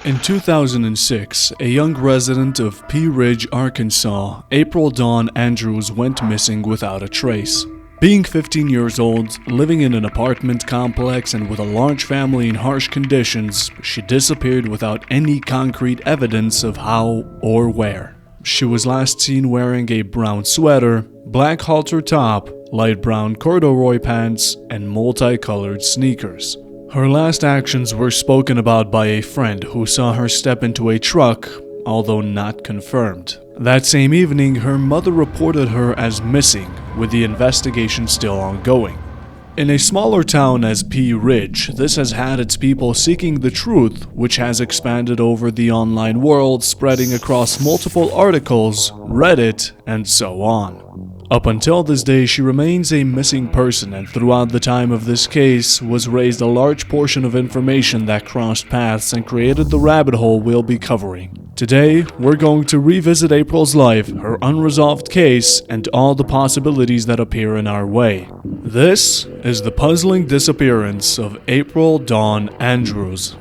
In 2006, a young resident of Pea Ridge, Arkansas, April Dawn Andrews went missing without a trace. Being 15 years old, living in an apartment complex and with a large family in harsh conditions, she disappeared without any concrete evidence of how or where. She was last seen wearing a brown sweater, black halter top, light brown corduroy pants, and multicolored sneakers. Her last actions were spoken about by a friend who saw her step into a truck, although not confirmed. That same evening, her mother reported her as missing, with the investigation still ongoing. In a smaller town as Pea Ridge, this has had its people seeking the truth, which has expanded over the online world, spreading across multiple articles, Reddit, and so on. Up until this day, she remains a missing person, and throughout the time of this case was raised a large portion of information that crossed paths and created the rabbit hole we'll be covering. Today, we're going to revisit April's life, her unresolved case, and all the possibilities that appear in our way. This is the puzzling disappearance of April Dawn Andrews.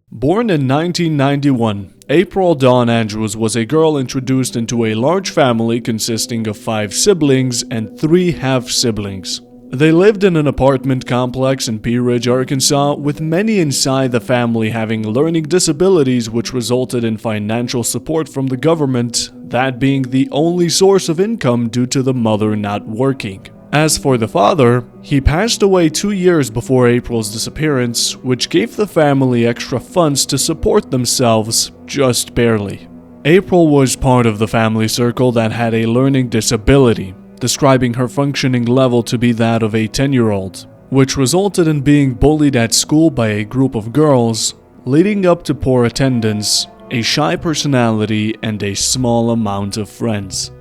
Born in 1991, April Dawn Andrews was a girl introduced into a large family consisting of 5 siblings and 3 half-siblings. They lived in an apartment complex in Pea Ridge, Arkansas, with many inside the family having learning disabilities, which resulted in financial support from the government, that being the only source of income due to the mother not working. As for the father, he passed away 2 years before April's disappearance, which gave the family extra funds to support themselves, just barely. April was part of the family circle that had a learning disability, describing her functioning level to be that of a 10-year-old, which resulted in being bullied at school by a group of girls, leading up to poor attendance, a shy personality, and a small amount of friends.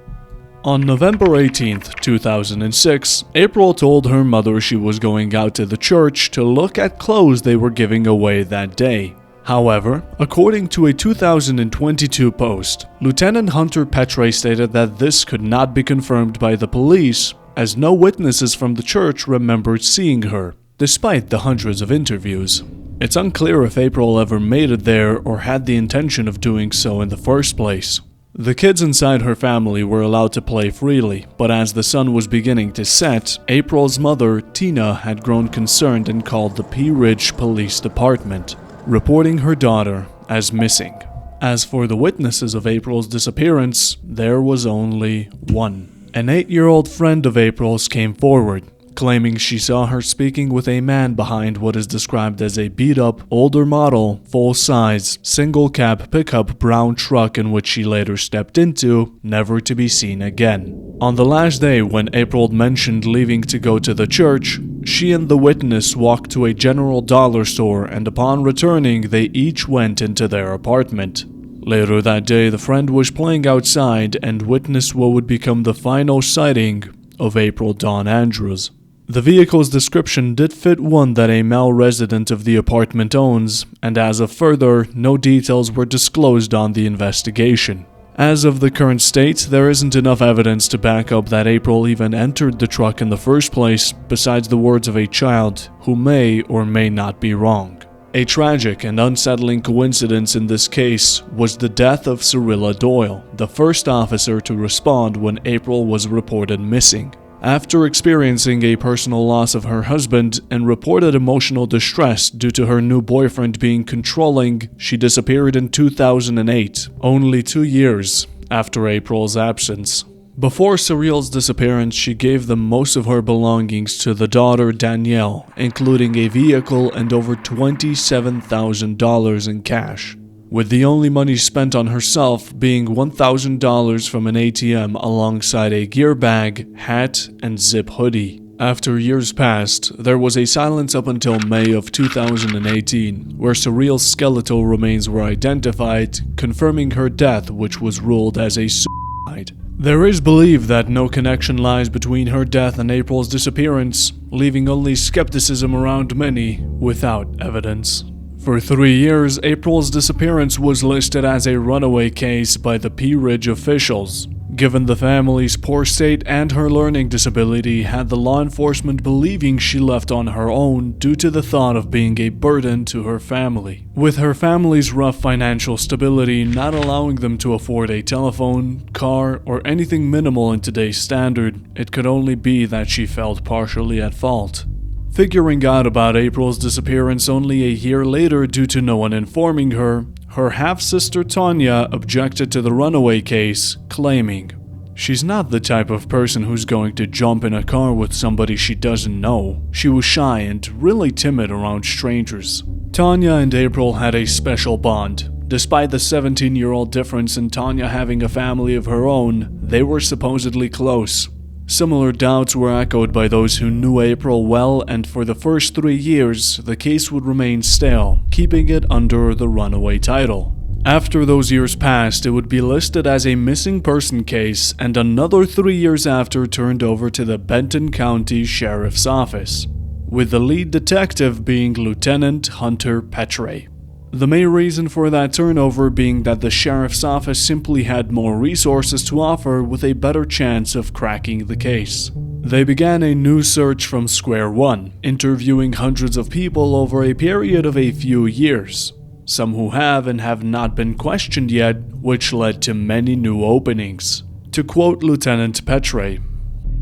On November 18, 2006, April told her mother she was going out to the church to look at clothes they were giving away that day. However, according to a 2022 post, Lieutenant Hunter Petray stated that this could not be confirmed by the police, as no witnesses from the church remembered seeing her, despite the hundreds of interviews. It's unclear if April ever made it there or had the intention of doing so in the first place. The kids inside her family were allowed to play freely, but as the sun was beginning to set, April's mother, Tina, had grown concerned and called the Pea Ridge Police Department, reporting her daughter as missing. As for the witnesses of April's disappearance, there was only one. An 8-year-old friend of April's came forward, claiming she saw her speaking with a man behind what is described as a beat-up, older model, full-size, single-cab pickup brown truck in which she later stepped into, never to be seen again. On the last day when April mentioned leaving to go to the church, she and the witness walked to a general dollar store, and upon returning, they each went into their apartment. Later that day, the friend was playing outside and witnessed what would become the final sighting of April Dawn Andrews. The vehicle's description did fit one that a male resident of the apartment owns, and as of further, no details were disclosed on the investigation. As of the current state, there isn't enough evidence to back up that April even entered the truck in the first place, besides the words of a child who may or may not be wrong. A tragic and unsettling coincidence in this case was the death of Cyrilla Doyle, the first officer to respond when April was reported missing. After experiencing a personal loss of her husband and reported emotional distress due to her new boyfriend being controlling, she disappeared in 2008, only 2 years after April's absence. Before Cyrilla's disappearance, she gave them most of her belongings to the daughter Danielle, including a vehicle and over $27,000 in cash, with the only money spent on herself being $1,000 from an ATM alongside a gear bag, hat, and zip hoodie. After years passed, there was a silence up until May of 2018, where Cyrilla's skeletal remains were identified, confirming her death, which was ruled as a suicide. There is belief that no connection lies between her death and April's disappearance, leaving only skepticism around many without evidence. For 3 years, April's disappearance was listed as a runaway case by the Pea Ridge officials, given the family's poor state and her learning disability had the law enforcement believing she left on her own due to the thought of being a burden to her family. With her family's rough financial stability not allowing them to afford a telephone, car, or anything minimal in today's standard, it could only be that she felt partially at fault. Figuring out about April's disappearance only a year later due to no one informing her, her half-sister Tanya objected to the runaway case, claiming, "She's not the type of person who's going to jump in a car with somebody she doesn't know. She was shy and really timid around strangers." Tanya and April had a special bond. Despite the 17-year-old difference in Tanya having a family of her own, they were supposedly close. Similar doubts were echoed by those who knew April well, and for the first 3 years, the case would remain stale, keeping it under the runaway title. After those years passed, it would be listed as a missing person case, and another 3 years after turned over to the Benton County Sheriff's Office, with the lead detective being Lieutenant Hunter Petray. The main reason for that turnover being that the sheriff's office simply had more resources to offer with a better chance of cracking the case. They began a new search from square one, interviewing hundreds of people over a period of a few years, some who have and have not been questioned yet, which led to many new openings. To quote Lieutenant Petray,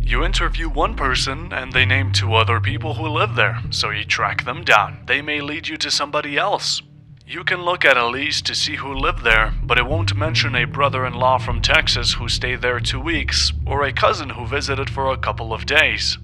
"You interview one person and they name 2 other people who live there, so you track them down. They may lead you to somebody else. You can look at a lease to see who lived there, but it won't mention a brother-in-law from Texas who stayed there 2 weeks, or a cousin who visited for a couple of days.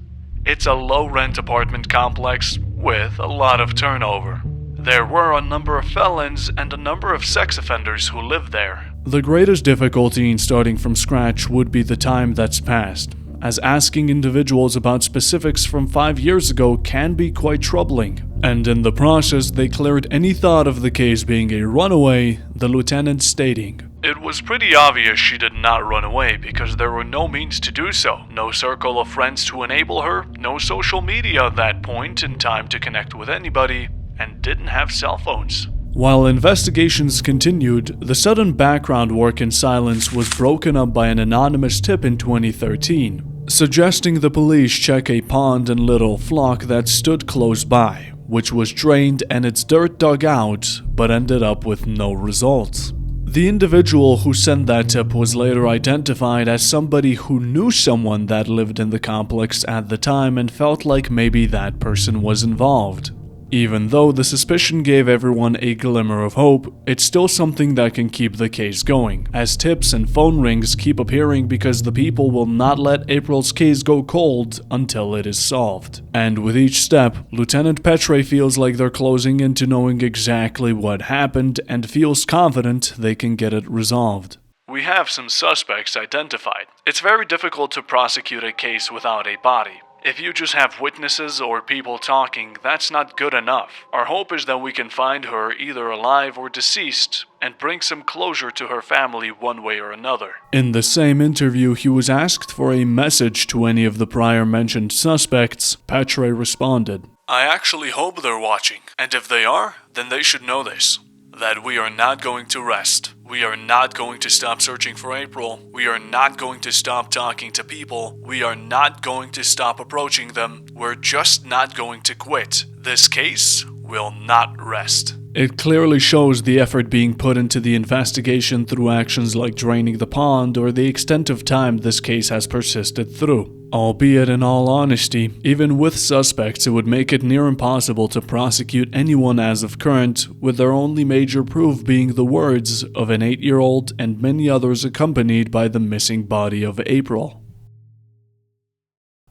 It's a low-rent apartment complex with a lot of turnover. There were a number of felons and a number of sex offenders who lived there." The greatest difficulty in starting from scratch would be the time that's passed, as asking individuals about specifics from 5 years ago can be quite troubling. And in the process, they cleared any thought of the case being a runaway, the lieutenant stating, "It was pretty obvious she did not run away because there were no means to do so, no circle of friends to enable her, no social media at that point in time to connect with anybody, and didn't have cell phones." While investigations continued, the sudden background work in silence was broken up by an anonymous tip in 2013, suggesting the police check a pond and little flock that stood close by, which was drained and its dirt dug out, but ended up with no results. The individual who sent that tip was later identified as somebody who knew someone that lived in the complex at the time and felt like maybe that person was involved. Even though the suspicion gave everyone a glimmer of hope, it's still something that can keep the case going, as tips and phone rings keep appearing because the people will not let April's case go cold until it is solved. And with each step, Lieutenant Petray feels like they're closing into knowing exactly what happened and feels confident they can get it resolved. "We have some suspects identified. It's very difficult to prosecute a case without a body. If you just have witnesses or people talking, that's not good enough. Our hope is that we can find her either alive or deceased and bring some closure to her family one way or another." In the same interview, he was asked for a message to any of the prior mentioned suspects. Petray responded, "I actually hope they're watching, and if they are, then they should know this. That we are not going to rest. We are not going to stop searching for April. We are not going to stop talking to people. We are not going to stop approaching them. We're just not going to quit. This case will not rest." It clearly shows the effort being put into the investigation through actions like draining the pond or the extent of time this case has persisted through. Albeit, in all honesty, even with suspects, it would make it near impossible to prosecute anyone as of current, with their only major proof being the words of an 8-year-old and many others accompanied by the missing body of April.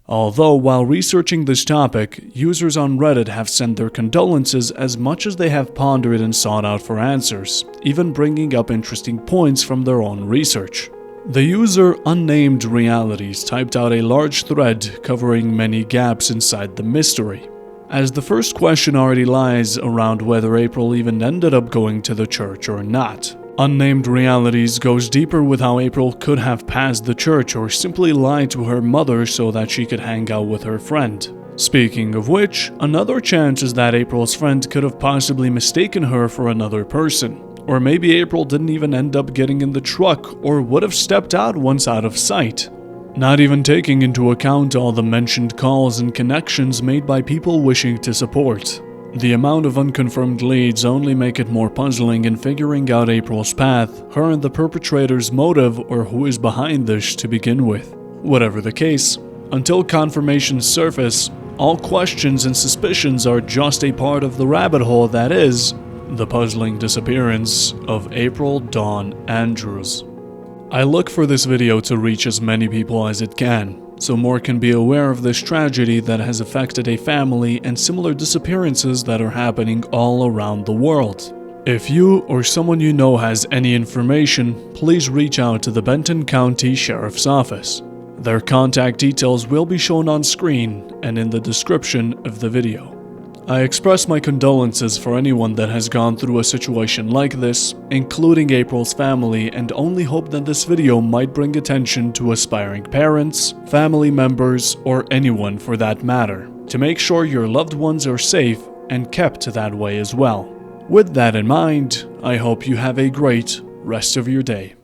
Although, while researching this topic, users on Reddit have sent their condolences as much as they have pondered and sought out for answers, even bringing up interesting points from their own research. The user Unnamed Realities typed out a large thread covering many gaps inside the mystery, as the first question already lies around whether April even ended up going to the church or not. Unnamed Realities goes deeper with how April could have passed the church or simply lied to her mother so that she could hang out with her friend. Speaking of which, another chance is that April's friend could have possibly mistaken her for another person, Or maybe April didn't even end up getting in the truck or would have stepped out once out of sight. Not even taking into account all the mentioned calls and connections made by people wishing to support. The amount of unconfirmed leads only make it more puzzling in figuring out April's path, her and the perpetrator's motive, or who is behind this to begin with. Whatever the case, until confirmations surface, all questions and suspicions are just a part of the rabbit hole that is the puzzling disappearance of April Dawn Andrews. I look for this video to reach as many people as it can, so more can be aware of this tragedy that has affected a family and similar disappearances that are happening all around the world. If you or someone you know has any information, please reach out to the Benton County Sheriff's Office. Their contact details will be shown on screen and in the description of the video. I express my condolences for anyone that has gone through a situation like this, including April's family, and only hope that this video might bring attention to aspiring parents, family members, or anyone for that matter, to make sure your loved ones are safe and kept that way as well. With that in mind, I hope you have a great rest of your day.